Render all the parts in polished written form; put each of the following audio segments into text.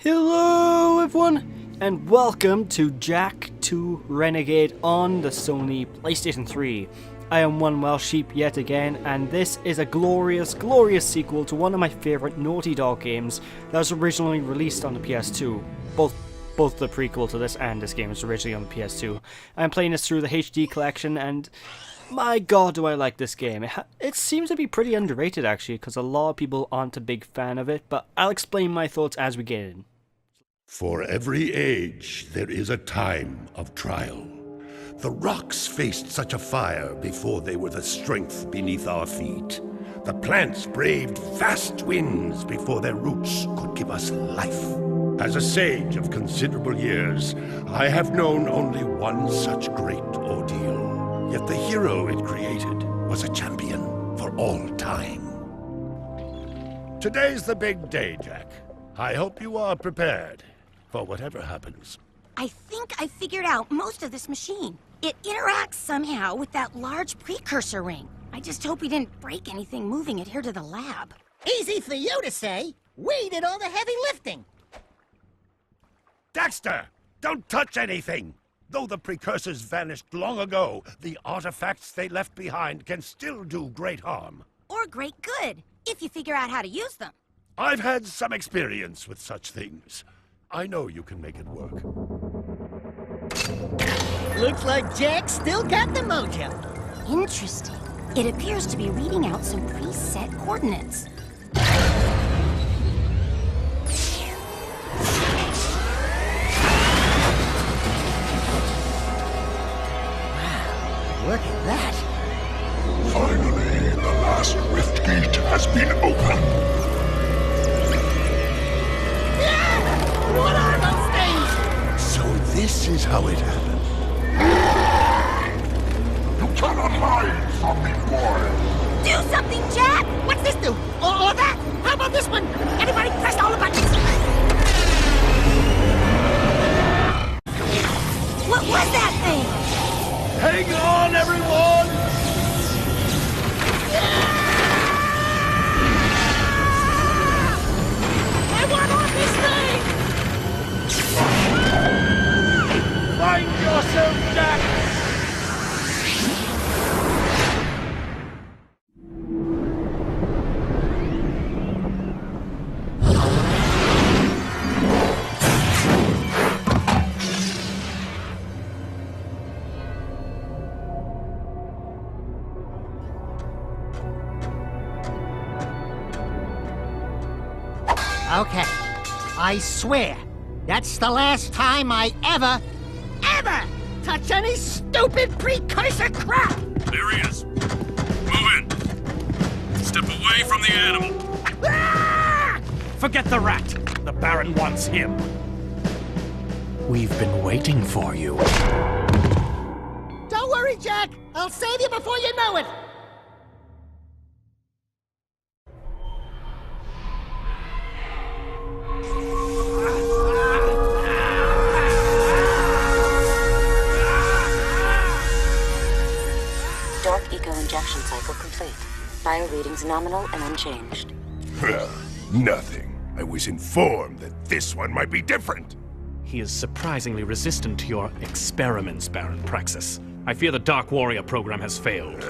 Hello everyone, and welcome to Jack 2 Renegade on the Sony PlayStation 3. I am one Welsh sheep yet again, and this is a glorious, glorious sequel to one of my favourite Naughty Dog games that was originally released on the PS2. Both the prequel to this and this game was originally on the PS2. I'm playing this through the HD collection, and my god do I like this game. It seems to be pretty underrated actually, because a lot of people aren't a big fan of it, but I'll explain my thoughts as we get in. For every age, there is a time of trial. The rocks faced such a fire before they were the strength beneath our feet. The plants braved vast winds before their roots could give us life. As a sage of considerable years, I have known only one such great ordeal. Yet the hero it created was a champion for all time. Today's the big day, Jack. I hope you are prepared for whatever happens. I think I figured out most of this machine. It interacts somehow with that large precursor ring. I just hope we didn't break anything moving it here to the lab. Easy for you to say. We did all the heavy lifting. Dexter, don't touch anything! Though the precursors vanished long ago, the artifacts they left behind can still do great harm. Or great good, if you figure out how to use them. I've had some experience with such things. I know you can make it work. Looks like Jack still got the mojo. Interesting. It appears to be reading out some preset coordinates. Wow, look at that. Finally, the last rift gate has been opened. What are those things? So this is how it happened. You cannot hide from me, boy. Do something, Jack! What's this do? Or that? How about this one? Everybody press all the buttons. What was that thing? Hang on, everyone! I want on this thing! Find yourself, Jack! Okay, I swear, that's the last time I ever touch any stupid precursor crap! There he is. Move in. Step away from the animal. Ah! Forget the rat. The Baron wants him. We've been waiting for you. Don't worry, Jack. I'll save you before you know it. Dark eco injection cycle complete. Bio readings nominal and unchanged. Nothing. I was informed that this one might be different. He is surprisingly resistant to your experiments, Baron Praxis. I fear the Dark Warrior program has failed.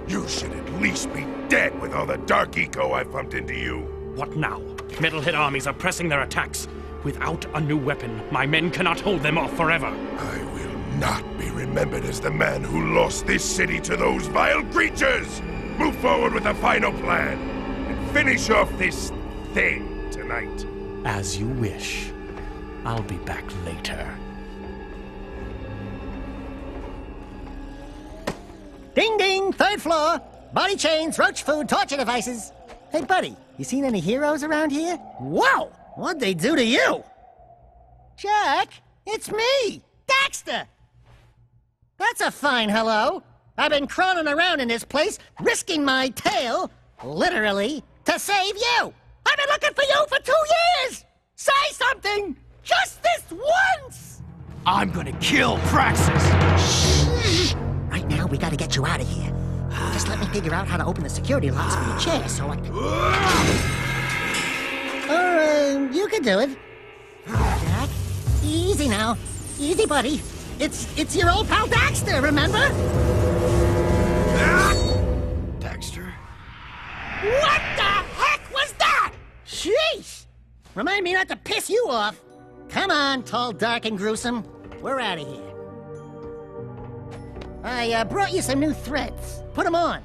You should at least be dead with all the dark eco I pumped into you. What now? Metalhead armies are pressing their attacks. Without a new weapon, my men cannot hold them off forever. I will not be remembered as the man who lost this city to those vile creatures! Move forward with the final plan, and finish off this thing tonight. As you wish. I'll be back later. Ding ding, third floor. Body chains, roach food, torture devices. Hey buddy, you seen any heroes around here? Whoa! What'd they do to you? Jack, it's me, Dexter! That's a fine hello. I've been crawling around in this place, risking my tail, literally, to save you. I've been looking for you for 2 years! Say something! Just this once! I'm gonna kill Praxis! Shh! Right now, we gotta get you out of here. Just let me figure out how to open the security locks on your chair so I can... You can do it. Jack, easy now. Easy, buddy. It's your old pal Daxter, remember? Daxter? What the heck was that? Sheesh! Remind me not to piss you off. Come on, tall, dark, and gruesome. We're out of here. I brought you some new threads. Put them on.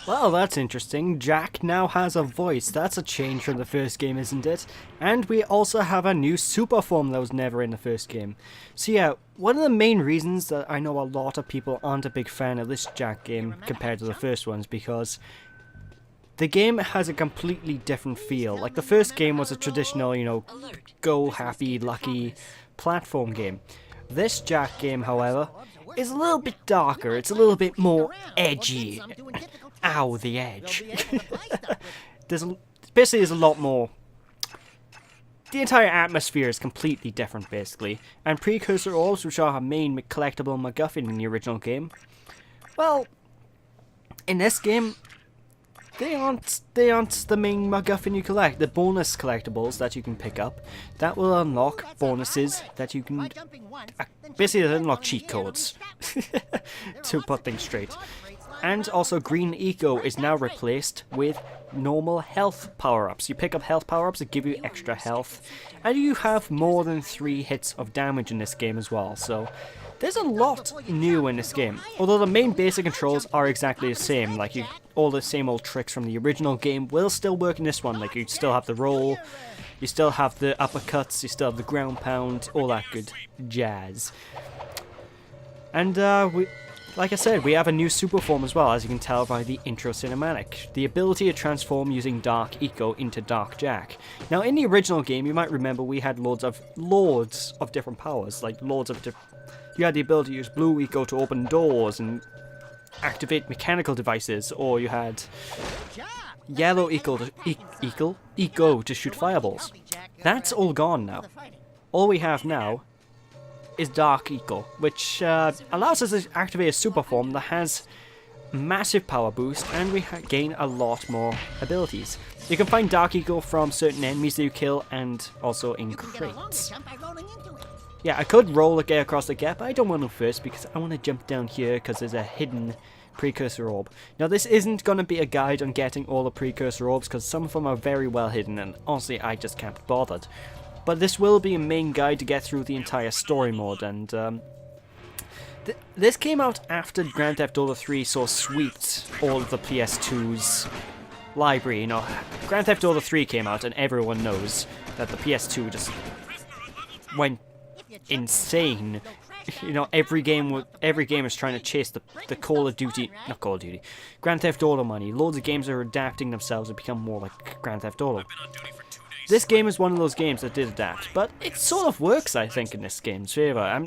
Well, that's interesting. Jack now has a voice. That's a change from the first game, isn't it? And we also have a new super form that was never in the first game. So yeah, one of the main reasons that I know a lot of people aren't a big fan of this Jack game compared to the first ones, because the game has a completely different feel. Like, the first game was a traditional, you know, go happy, lucky platform game. This Jack game, however, is a little bit darker. It's a little bit more edgy. Ow, the edge. Basically, there's a lot more. The entire atmosphere is completely different, basically. And precursor orbs, which are our main collectible MacGuffin in the original game, well, in this game, they aren't the main MacGuffin you collect. The bonus collectibles that you can pick up, that will unlock bonuses that you can... basically, they unlock cheat codes, to put things straight. And also, Green Eco is now replaced with normal health power-ups. You pick up health power-ups that give you extra health, and you have more than 3 hits of damage in this game as well, so there's a lot new in this game. Although the main basic controls are exactly the same, like all the same old tricks from the original game will still work in this one. Like, you still have the roll, you still have the uppercuts, you still have the ground pound, all that good jazz. And like I said, we have a new super form as well, as you can tell by the intro cinematic. The ability to transform using Dark Eco into Dark Jack. Now, in the original game, you might remember we had loads of different powers, like you had the ability to use Blue Eco to open doors and activate mechanical devices, or you had Yellow Eco to shoot fireballs. That's all gone now. All we have now is Dark Eco, which allows us to activate a super form that has massive power boost, and we gain a lot more abilities. You can find Dark Eco from certain enemies that you kill, and also in crates. Yeah, I could roll a get across the gap, but I don't want to first because I want to jump down here because there's a hidden precursor orb. Now, this isn't going to be a guide on getting all the precursor orbs because some of them are very well hidden, and honestly, I just can't be bothered. But this will be a main guide to get through the entire story mode, and this came out after Grand Theft Auto 3 swept all of the PS2's library. You know, Grand Theft Auto 3 came out, and everyone knows that the PS2 just went insane. You know, every game is trying to chase the Grand Theft Auto money. Loads of games are adapting themselves to become more like Grand Theft Auto. This game is one of those games that did adapt, but it sort of works, I think, in this game's favor.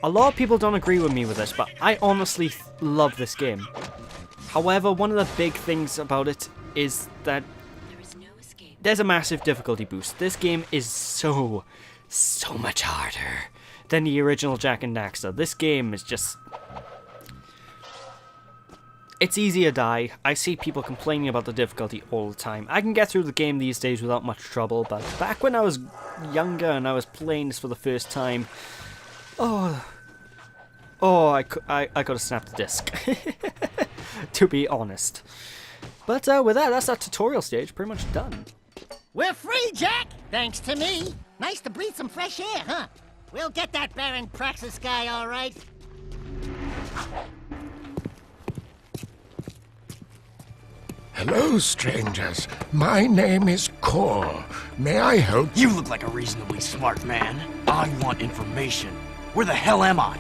A lot of people don't agree with me with this, but I honestly love this game. However, one of the big things about it is that there's a massive difficulty boost. This game is so much harder than the original Jak and Daxter. This game is just... it's easy to die. I see people complaining about the difficulty all the time. I can get through the game these days without much trouble, but back when I was younger and I was playing this for the first time, I could have snapped the disc, to be honest. But with that, that's our tutorial stage pretty much done. We're free, Jack! Thanks to me. Nice to breathe some fresh air, huh? We'll get that Baron Praxis guy, all right. Hello, strangers. My name is Kor. May I help? You look like a reasonably smart man. I want information. Where the hell am I?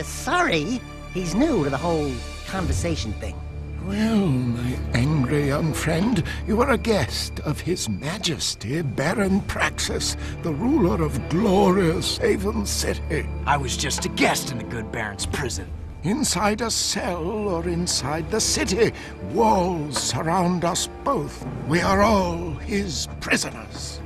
Sorry. He's new to the whole conversation thing. Well, my angry young friend, you are a guest of His Majesty Baron Praxis, the ruler of glorious Haven City. I was just a guest in the good Baron's prison. Inside a cell or inside the city, walls surround us both. We are all his prisoners.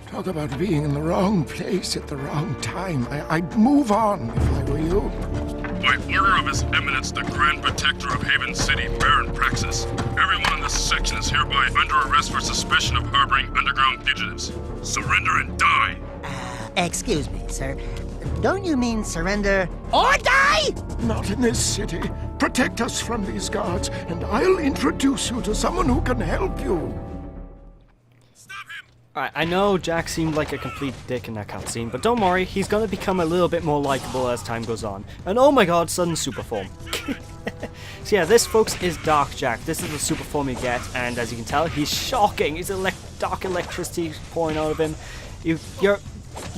Talk about being in the wrong place at the wrong time. I'd move on if I were you. By order of His Eminence, the Grand Protector of Haven City, Baron Praxis, everyone in this section is hereby under arrest for suspicion of harboring underground fugitives. Surrender and die! Excuse me, sir. Don't you mean surrender or die? Not in this city. Protect us from these guards, and I'll introduce you to someone who can help you. Alright, I know Jack seemed like a complete dick in that cutscene, but don't worry, he's gonna become a little bit more likable as time goes on. And oh my god, sudden super form. So yeah, this, folks, is Dark Jack. This is the super form you get, and as you can tell, he's shocking. He's dark electricity pouring out of him. You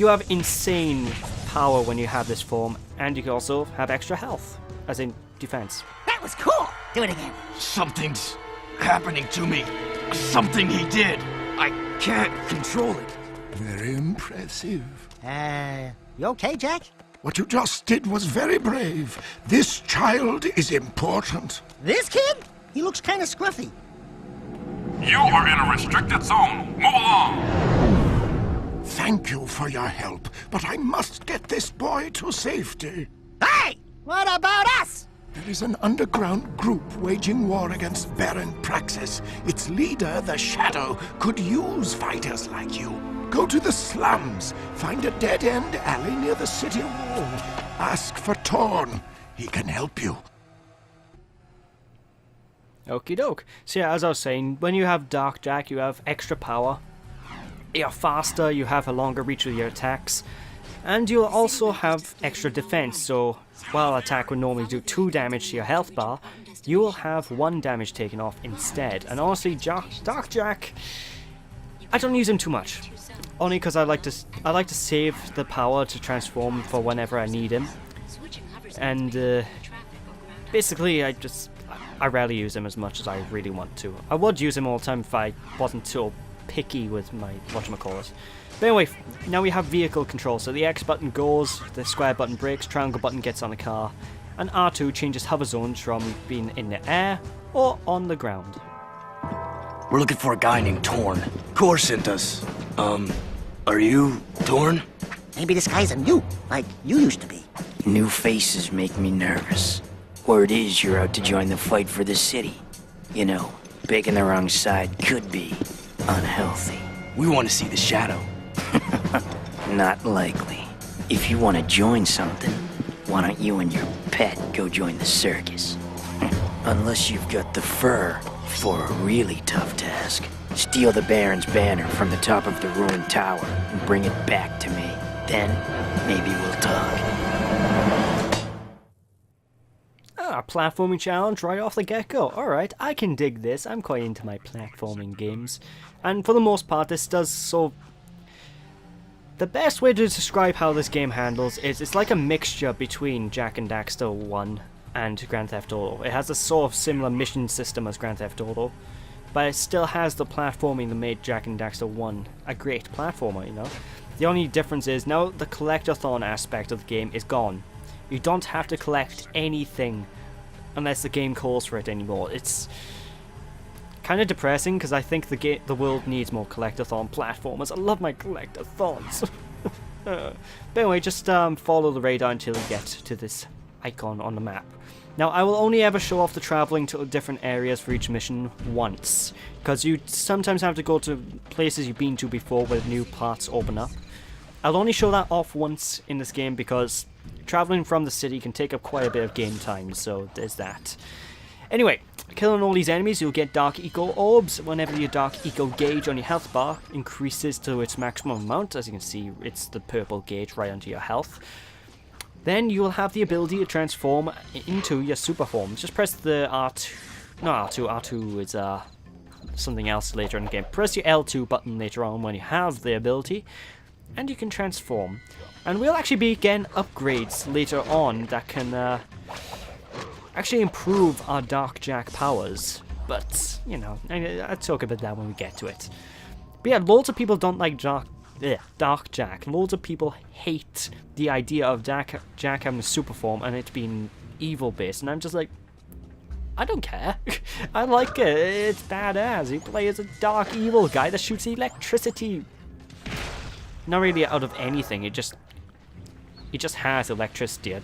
have insane power when you have this form, and you can also have extra health, as in defense. That was cool. Do it again. Something's happening to me. Something he did. I can't control it. Very impressive. You okay, Jack? What you just did was very brave. This child is important. This kid? He looks kind of scruffy. You are in a restricted zone. Move along! Thank you for your help, but I must get this boy to safety. Hey! What about us? There is an underground group waging war against Baron Praxis. Its leader, the Shadow, could use fighters like you. Go to the slums, find a dead-end alley near the city wall. Ask for Torn. He can help you. Okie doke. So yeah, as I was saying, when you have Dark Jack, you have extra power. You're faster, you have a longer reach with your attacks. And you'll also have extra defense, so while attack would normally do 2 damage to your health bar, you will have 1 damage taken off instead. And honestly, Dark Jack, I don't use him too much. Only because I like to save the power to transform for whenever I need him. And basically, I rarely use him as much as I really want to. I would use him all the time if I wasn't so picky with my whatchamacallit. But anyway, now we have vehicle control. So the X button goes, the square button brakes, triangle button gets on the car, and R2 changes hover zones from being in the air or on the ground. We're looking for a guy named Torn. Core sent us. Are you Torn? Maybe this guy's a new, like you used to be. New faces make me nervous. Word is you're out to join the fight for the city. You know, picking the wrong side could be unhealthy. We want to see the Shadow. Not likely. If you want to join something, why don't you and your pet go join the circus? Unless you've got the fur for a really tough task. Steal the Baron's banner from the top of the ruined tower and bring it back to me. Then, maybe we'll talk. Ah, platforming challenge right off the get-go. Alright, I can dig this. I'm quite into my platforming games. And for the most part, this does so... The best way to describe how this game handles is it's like a mixture between Jak and Daxter 1 and Grand Theft Auto. It has a sort of similar mission system as Grand Theft Auto, but it still has the platforming that made Jak and Daxter 1 a great platformer, you know? The only difference is now the collectathon aspect of the game is gone. You don't have to collect anything unless the game calls for it anymore. It's kind of depressing because I think the world needs more collectathon platformers. I love my collectathons. But anyway, just follow the radar until you get to this icon on the map. Now, I will only ever show off the traveling to different areas for each mission once, because you sometimes have to go to places you've been to before where new parts open up. I'll only show that off once in this game because traveling from the city can take up quite a bit of game time, so there's that. Anyway, killing all these enemies, you'll get Dark Eco Orbs. Whenever your Dark Eco gauge on your health bar increases to its maximum amount, as you can see, it's the purple gauge right onto your health. Then you will have the ability to transform into your super form. Just press the R2, no R2 is something else later in the game. Press your L2 button later on when you have the ability, and you can transform. And we'll actually be getting upgrades later on that can actually improve our Dark Jack powers. But, you know, I'll talk about that when we get to it. But yeah, loads of people don't like Dark Jack. Loads of people hate the idea of Jack having a super form and it being evil based, and I'm just like, I don't care. I like it. It's badass. He plays a dark evil guy that shoots electricity. Not really out of anything. It just has electricity.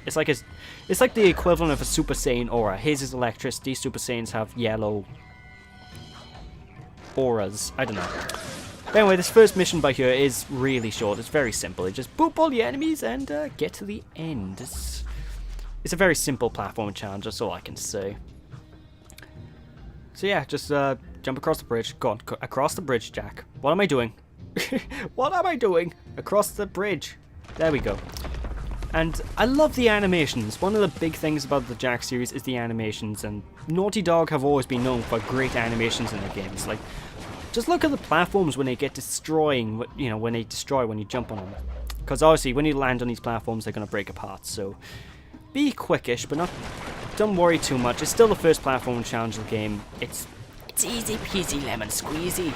It's like the equivalent of a Super Saiyan aura. His is electricity. Super Saiyans have yellow auras. I don't know. But anyway, this first mission by here is really short. It's very simple. You just boop all the enemies and get to the end. It's a very simple platform challenge. That's all I can say. So yeah, just jump across the bridge. Go on, across the bridge, Jack. What am I doing? What am I doing? Across the bridge. There we go. And I love the animations. One of the big things about the Jack series is the animations, and Naughty Dog have always been known for great animations in their games. Like, just look at the platforms when they get destroying, you know, when they destroy when you jump on them. Because obviously, when you land on these platforms, they're going to break apart. So, be quickish, but don't worry too much. It's still the first platform challenge of the game. It's easy peasy lemon squeezy.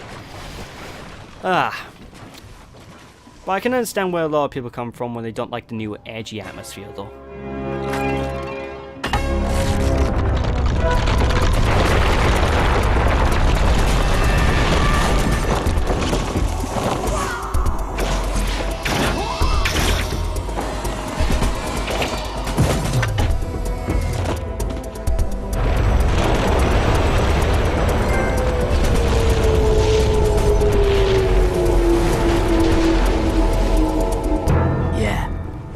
But I can understand where a lot of people come from when they don't like the new edgy atmosphere, though.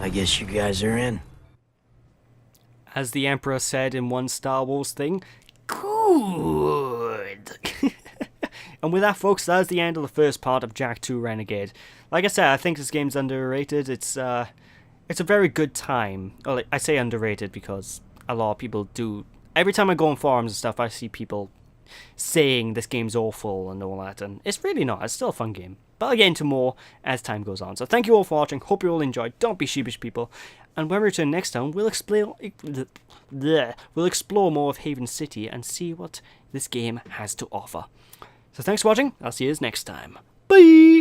I guess you guys are in. As the Emperor said in one Star Wars thing, good. And with that, folks, that is the end of the first part of Jak 2 Renegade. Like I said, I think this game's underrated. It's a very good time. Well, I say underrated because a lot of people do. Every time I go on forums and stuff, I see people saying this game's awful and all that, and it's really not. It's still a fun game. But I'll get into more as time goes on. So thank you all for watching. Hope you all enjoyed. Don't be sheepish, people. And when we return next time, we'll explore more of Haven City and see what this game has to offer. So thanks for watching. I'll see you next time. Bye!